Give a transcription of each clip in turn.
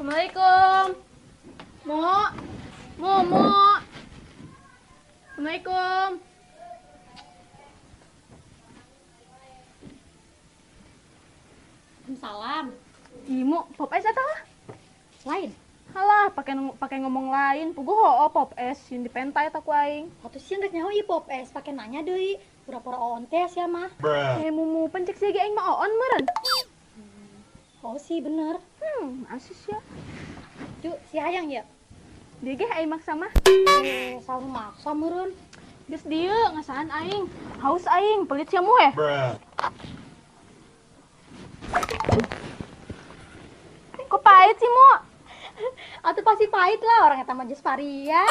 Assalamualaikum. Mo. Assalamualaikum. Salam. Imo, pop es eta lah. Lain. Halah, pakai ngomong lain. Puguh hoo pop es yang dipentai tak aing. Atuh sieun rek nyaho ieu pop es pake nanya deui. Pura-pura oon teh sia mah. Mumu pencek sih aing mah oon meureun. Oh sih bener. Asis ya. Cuk, si hayang ya. Dia ge aing maksa mah. Salah maksa meureun. Geus dieu ngasaan aing. Haus aing, pelit sia mu heh. Kok pahit sih, Mu? Atuh pasti pahit lah orang eta mah geus varia.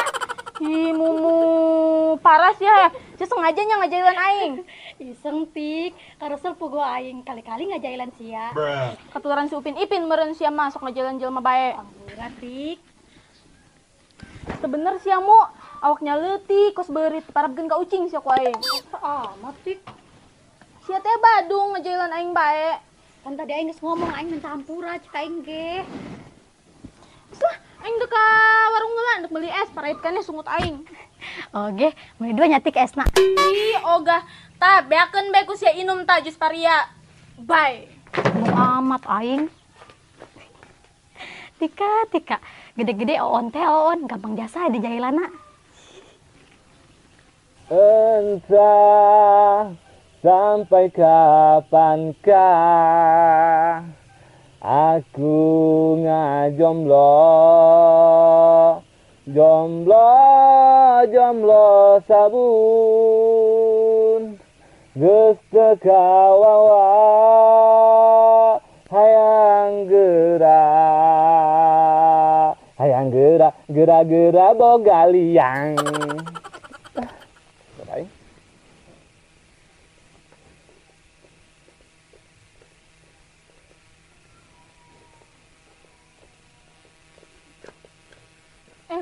Ih, Mumu paras ya. Saya sengaja nya ngajailan aing. Iseng tik, karosel puguh aing kali-kali ngajailan sia. Ketularan si Upin Ipin meureun sia masuk ngajailan jelema bae. Ampura tik. Sebener sia Mu, awaknya leutik kos beurit parabkeun ka ucing sia ku aing. Amat tik. Sia teh Badung ngajailan aing bae. Kan tadi aing geus ngomong aing minta ampura cek aing ge. Lah, aing teu ka warung heula untuk beli es, paraitkeun sungut aing. Oge, meuli dua nyatik esna. Ih, ogah. Tah, beakeun bae ku sia inum tah jus varia. Bye. Nu amat aing. Tika. Gede-gede oon teh oon, gampang jasa di jailana. Entah sampai kapankah aku ngajomblo, jomblo sabun geus teu kawawa hayang geura boga liang.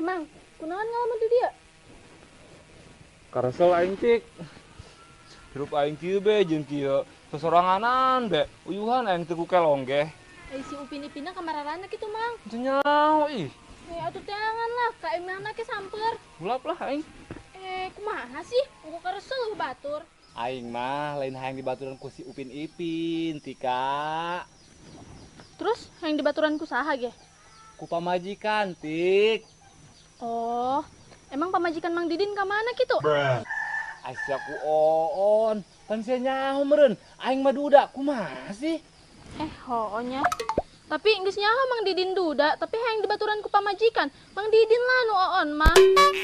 Mang, kunaon ngalamun di dieu? Karesel aing cik. Hirup aing kieu be jeung kieu sosoranganan be. Uyuhan aing teu ku kelong ge. Si Upin Ipinna kamararana kitu, Mang. Teu nyaho ih. Atuh teangan lah, ka imahna ke samper. Ulap lah aing. Kumaha sih? Uku karesel batur. Aing mah lain hayang dibaturan ku si Upin Ipin, Tika. Terus yang dibaturan ku saha ge? Ku pamajikan, Tik. Oh, emang pamajikan Mang Didin ka mana kitu? Asya ku oon, pan sia nyaho meureun. Aing mah duda, kumaha sih? Hoonya. Tapi geus nyaho Mang Didin duda, tapi hayang dibaturan ku pamajikan. Mang Didin lah nu oon mah.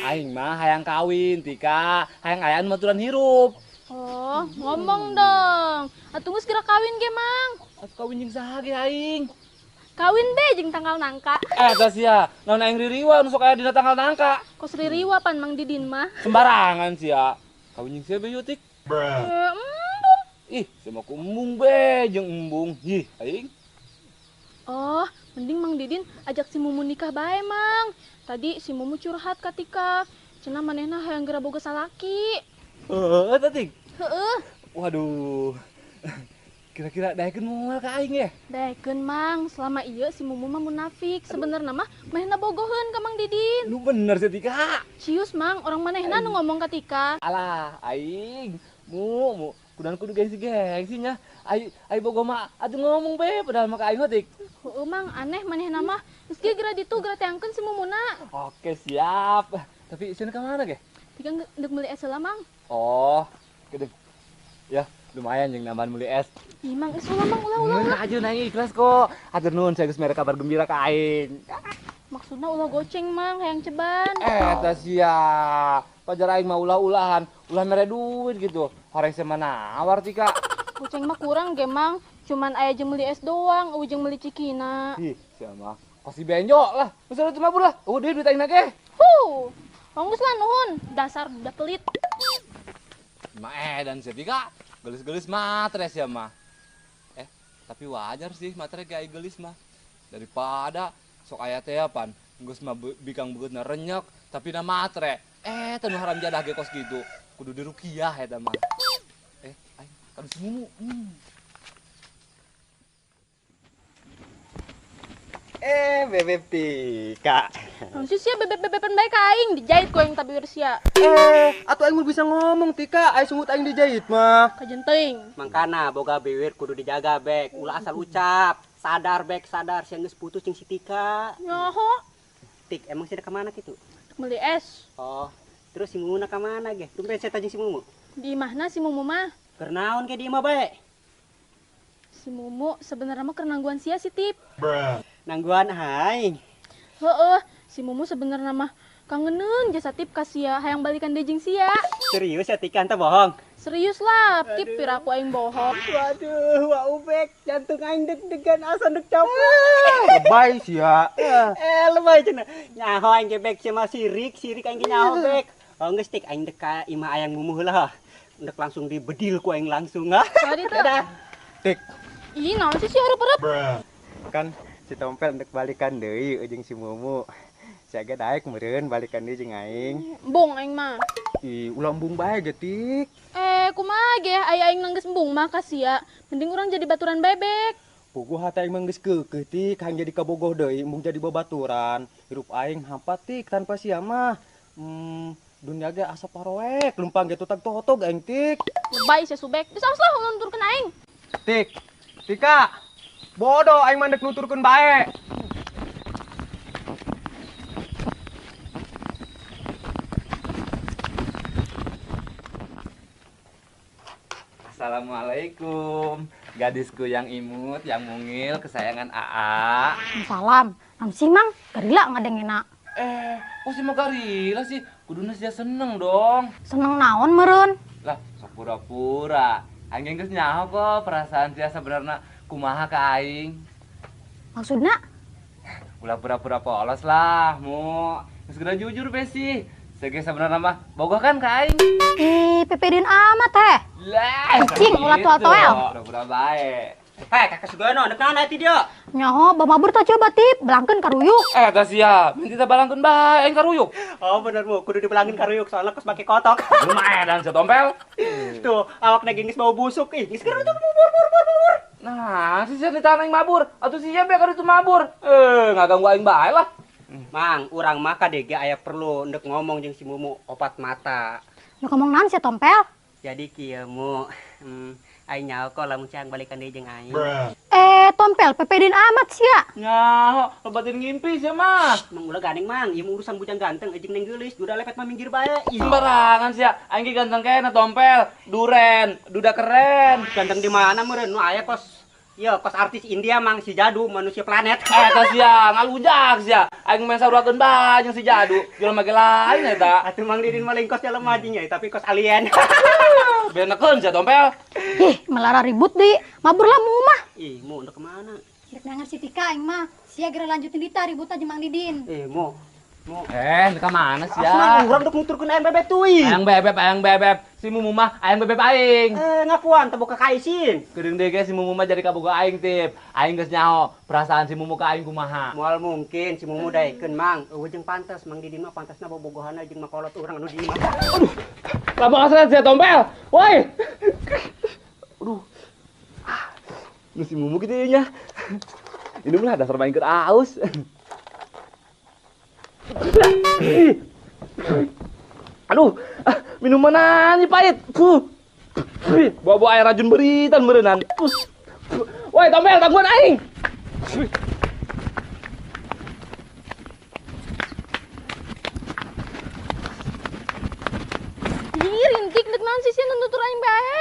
Aing mah hayang kawin, Tika. Hayang ayaan baturan hirup. Oh, ngomong dong. Atuh geus geura kawin ge, Mang. Atuh kawin jeung saha ge aing? Kawin be jeung tanggal nangka. Tah sia, naon aing ririwa nu sok aya dina tanggal nangka. Kos ririwa pan Mang Didin mah. Sembarangan sia. Kawin jeung sia be Tik. Embung. Ih, sama ku embung be jeung embung. Ih, aing. Oh, mending Mang Didin ajak si Mumu nikah bae, Mang. Tadi si Mumu curhat ka Tika. Cenah manehna hayang geura boga salaki. Eta Tik. Heueuh. Waduh. Kira-kira daekeun moal ka aing ya? Daekeun Mang, selama ieu si Mumu mah munafik. Sebenarnya mah manehna bogoheun ka Mang Didin. Lu bener sih Tika. Cius Mang, orang manehna nu ngomong ka Tika. Alah, aing. Mu. Kudu gengsi nya. Ai bogo mah atuh ngomong be padahal mah ka aing Tik. Heueuh Mang, aneh manehna mah. Geus ge geura ditu geura teangkeun si Mumuna. Oke, siap. Tapi sieun ka mana ge? Tika deuk meuli es heula Mang. Oh, gede. Ya, lumayan jeung nambahan meuli es. Ih Mang, es heula Mang ulah. Mun aja aing ikhlas kok. Hatur nuhun saya geus mere kabar gembira ka aing. Maksudna ulah goceng Mang, hayang ceban. Eta sia. Pajar aing mah ulah-ulahan, ulah mere duit gitu. Horeng saya nawar Tika. Goceng mah kurang ge Mang. Cuman aya jeung meuli es doang, eueuh jeung meuli cikina. Ih, sia mah. Kosi benjo lah. Geus teu mabur lah. Deui duit aing ge. Onggus lah nuhun, dasar budak pelit. Mah dan sia Tika. Gelis-gelis matre sia mah. Tapi wajar sih matre ge aing gelis mah. Daripada sok aya teh pan, geus mah bikang begeutna renyek, tapi na matre. Teu nu haram jadah ge kos kitu. Kudu dirukiah eta mah. Aing kadu si Mumu. Bebek Tika. Maksud sia bebek-bebekan baik ka aing dijahit ku aing tabir sia. Atuh aing bisa ngomong Tika, aing sungut aing dijahit mah. Kajenteng. Mangkana boga bibir kudu dijaga bek. Ulah asal ucap. Sadar bek, sadar sia geus putus jeung si Tika. Nyoho. Tik, emang sih kemana gitu? Beli es. Oh, terus si Mumuna kemana ge? Tumben saya jeung si Mumu. Di mana si Mumu mah? Keur naon ge dieu mah bae? Si Mumu sebenarnya mah keur nangguan sia si Tip. Nangguan aing. Heeh, si Mumu sebenarnya mah kangeneun jasa Tip ka sia hayang balikan deui jeung sia. Serius ya Tika anta bohong? Serius lah, Tip piraku aing bohong. Waduh, wah ubek, jantung aing deg-degan asa deg capek. Lebay sia. Lebay cenah. Nyaho aing ge bek sia mah sirik aing ge nyaho bek. Oh geus Tik aing dek ka imah ayang Mumu heula. Ndek langsung dibedil ku aing langsung ah. Tadi tuh. Tik, Ih, naon sih si hareup-hareup? kan si Tompel ndek balikan deui jeung si Mumu. Siaga daek meureun balikan deui jeung aing. Embung aing mah. Ulah embung bae ge Tik. Kumaha ge aya aing nanggeus embung mah ka sia. Mending urang jadi baturan bebek. Puguh hati aing mah geus keukeuh Tik, hayang jadi kabogoh deui embung jadi babaturan. Hirup aing hampa Tik tanpa sia mah. Dunia ge asa paroek, lumpang ge tutag totog aing Tik. Lebay sia subek. Disaos lah nunturkeun aing. Tik, Tika, bodoh aing mandek nuturkeun bae. Assalamualaikum, gadisku yang imut, yang mungil, kesayangan AA. Salam. Nam sih mang, garila ngadengena. Kok si Magarila sih? Kuduna sia seneng dong. Seneng naon meureun? Lah, sok pura-pura. Aing geus nyaho kok perasaan sia sebenarnya kumaha ka aing. Maksudna? Ulah pura-pura polos lah, Mu. Geus kudu jujur be sih. Sege sebenarnya mah bogoh kan ka aing. Pepedeun amat teh. Lah, Cing, ulah toel-toel. Pura-pura bae. Kakak Sugono, ndek naon ati dia? Nyaho bamabur teh coba Tip, belangkeun karuyuk. Tah sia, minta kita balangkeun bae aing karuyuk. Oh bener Mu, kudu dibelangin karuyuk soalnya kos make kotok. Lumayan dan setompel. Tuh, awak geus bau busuk ih. Geus keur bur. Nah, si sia ditana aing mabur, atuh sia be ka ditu mabur. Ngaganggu aing bae lah. Mang, urang mah kadege aya perlu ndek ngomong jeung si Mumu opat mata. Nu ngomong naon sia Tompel? Jadi kieu Mu, aing nyaho kok lamun cang balikan deui jeung aing. Tompel pepedeun amat sia. Nyaho, lebatin ngimpi sia mah. Mang ulah gandeng Mang, ieu urusan bujang ganteng jeung neng geulis, duda lepet mah minggir bae. Ih, Sembarangan sia, aing ge ganteng kena tompel, duren, duda keren. ganteng di mana meureun? Nu aya kos kos artis India Mang si Jadu manusia planet. Tah sia, ngalujak sia. Aing main sarurakeun bae jeung si Jadu, jelema ge lain eta. Atuh Mang Didin maling kos jelema anjing tapi kos alien. Benekeun sia tompel. Ih, melara ribut deui. Mabur lah mu mah. Ih, Mu ndek kemana? Dek nangar si Tika aing mah. Sia geura lanjutin dita ribut aja Mang Didin. Mu Ka mana sia? Asma urang dek nuturkeun ayam bebek teuing. Ayang bebek. Si Mumu mah ayang bebek aing. Ngakuan teu boga kaisin. Geudeung deui ge si Mumu mah jadi kaboga aing Tip. Aing geus nyaho perasaan si Mumu ka aing kumaha. Moal mungkin si Mumu daekeun Mang. Eueuh jeung pantes Mang Didin mah pantesna bobogohana jeung makolot urang anu di imah. Aduh. Lapang asal sia tompel. Woi. Aduh. Nu si Mumu kitu nya. Ini mah dasar main keur aus. Aduh, minuman nani pahit. Bawa air racun beritan berenang. Woi, tompel tangguhan aing. Rintik dek naon sih sia nutur aing bae.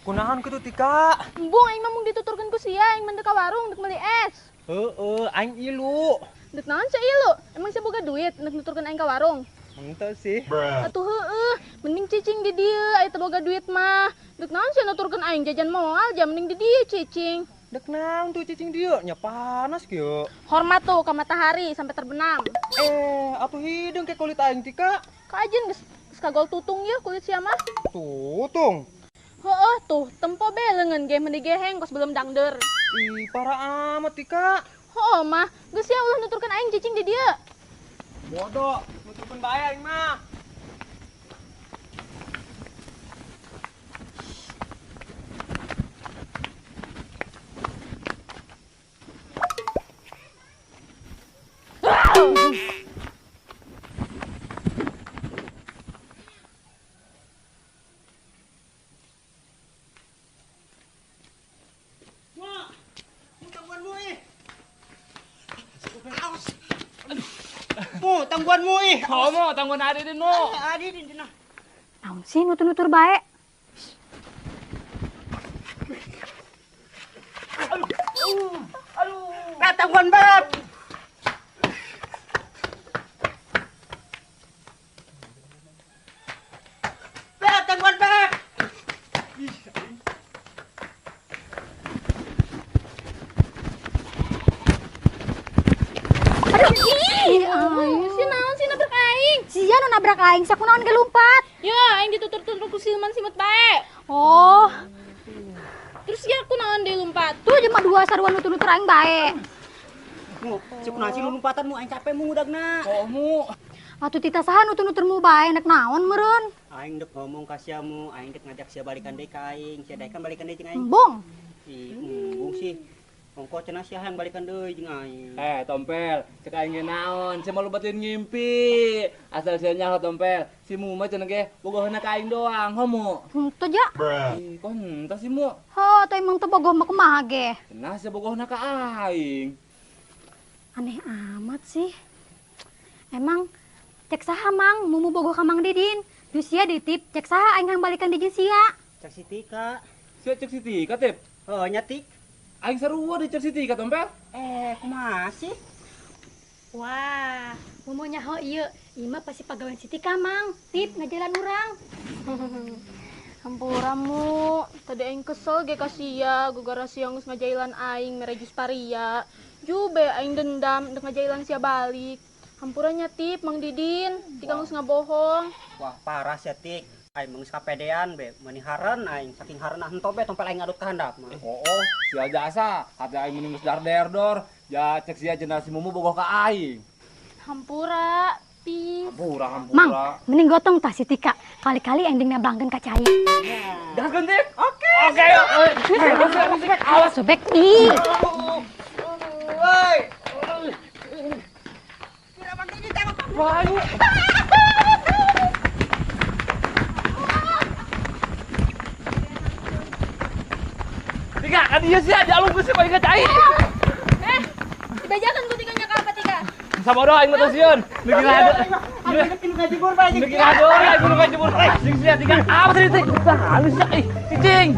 Kunaon kitu Tika? Embung aing mah mung dituturkeun ku sia aing mendek ka warung dek meuli es. Aing ilu. Dek naon sia ieu lu? Emang sia boga duit dek nuturkeun aing ka warung? Henteu sih. Atuh heueuh, mending cicing di dieu aya teu boga duit mah. Dek naon sia nuturkeun aing jajan moal jam mending di dieu cicing. Dek naon tuh cicing dieu? Nya panas kieu. Hormat tuh ka matahari sampai terbenam. Atuh hideung ke kulit aing Tika. Kajen geus kagol tutung ieu kulit sia mah. Tutung. Heueuh tuh tempo be leungeun ge meni geheng kos belum dangder. Parah amat Tika. Heueuh mah, geus sia ulah nuturkeun aing cicing di dieu. Bodoh, nuturkeun bae aing mah. Tangguanmu ih. Komo tangguan ade din mo. Adi din na. Naon sih nutur-nutur bae? Tangguan bab. Tangguan bab. Ayo sih naon sih nabrak aing. Sia nu nabrak aing, sak kunaon ge lumpat. Ya, aing ditutur-tutur ku silman simut bae. Oh, Terus ya aku naon deui lompat. tuh jelema dua saruan nutur-nutur aing bae. Mu, cek nasi lompatanmu aing capek mu udagna. Komo. Atuh tita saha nutur-nuturmu bae nek naon meureun? Aing dek ngomong ka siamu, aing dek ngajak sia balikan deui ka aing, sia kan balikan deui jeung aing. Embong. Embung sih. Ongko cenah sia hayang balikan deui jeung aing. Tompel, cek aing ge naon, sia malu batin ngimpi. Asal sia nyaho Tompel, si Mu mah cenah ge bogohna ka aing doang, homo. Henteu ja. Ih, kon henteu si Mu. Heuh, teh emang teu bogoh mah kumaha ge. Cenah sia bogohna ka aing. Aneh amat sih. Emang cek saha mang mumu bogoh ka Mang Didin. Duh sia ditip cek saha aing hayang balikan deui jeung sia. Cek si Tika. Sia cek si Tika, Tip. Oh, nyatik. Aing sarua di cek si Tika, Tompel. Kumaha sih? Wah, mumu nyaho ieu. Ieu mah pasti pagawean si Tika mang. Tip ngajalan urang. Hampuramu, tadi aing kesel ge ka sia, gara sia geus ngajailan aing mere jus paria. Jube aing dendam dek ngajailan sia balik. Hampuranya tip Mang Didin, tiga geus ngabohong. Wah, parah sia Tik. Aing mah geus kapedean be, meuni hareun aing saking hareunna henteu be tompel aing ngadut ka handap mah. Oh, sia jasa, hati aing mending geus dar-derdor. Ya cek sia cenah si Mumu bogoh ka aing. Hampura, pis. Hampura. Mang, mending gotong tah si Tika. Kali-kali endingnya bangkeun ka cai. Gaskeun, Tip. Oke, yuk. Awas sobek ih. Woi. Tika, kan ieu sia jalung geus balik ka cai. Dibajakan ku tiganya ka apa tiga? Sabodo aing mah sieun. Leugi ngadu. Aing ngaji gor bae. Leugi ngadu, aing kudu ngajebur. Sing sia Tika. Apa tadi Tik? Halus ih, cicing.